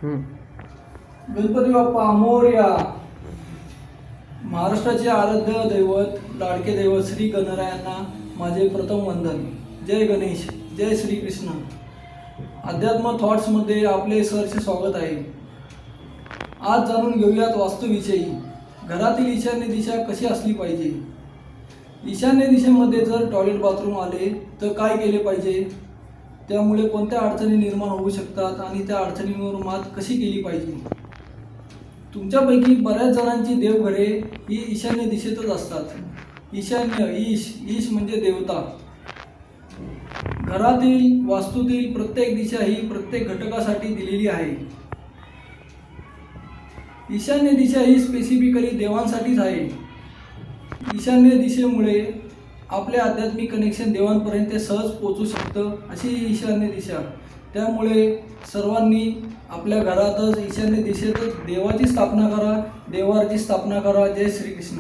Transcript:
गणपती बाप्पा मोरया. महाराष्ट्राचे आराध्य दैवत, लाडके दैवत श्री गणरायांना माझे प्रथम वंदन. जय गणेश, जय श्रीकृष्ण. अध्यात्म थॉट्समध्ये आपले सहर्ष स्वागत आहे. आज जाणून घेऊयात वास्तूविषयी. घरातील ईशान्य दिशा कशी असली पाहिजे. ईशान्य दिशेमध्ये जर टॉयलेट बाथरूम आले तर काय केले पाहिजे, त्यामुळे कोणत्या अडचणी निर्माण होऊ शकतात आणि त्या अडचणींवर मात कशी केली पाहिजे. तुमच्यापैकी बऱ्याच जणांची देवघरे ही ईशान्य दिशेतच असतात. ईशान्य, ईश म्हणजे देवता. घरातील वास्तूतील प्रत्येक दिशा ही प्रत्येक घटकासाठी दिलेली आहे. ईशान्य दिशा ही स्पेसिफिकली देवांसाठीच आहे. ईशान्य दिशेमुळे आपले आध्यात्मिक कनेक्शन देवांपर्यंत सहज पोहोचू शकतं, अशी ईशान्य दिशा. त्यामुळे सर्वांनी आपल्या घरातच ईशान्य दिशेतच देवाची स्थापना करा, देवाची स्थापना करा. जय श्रीकृष्ण.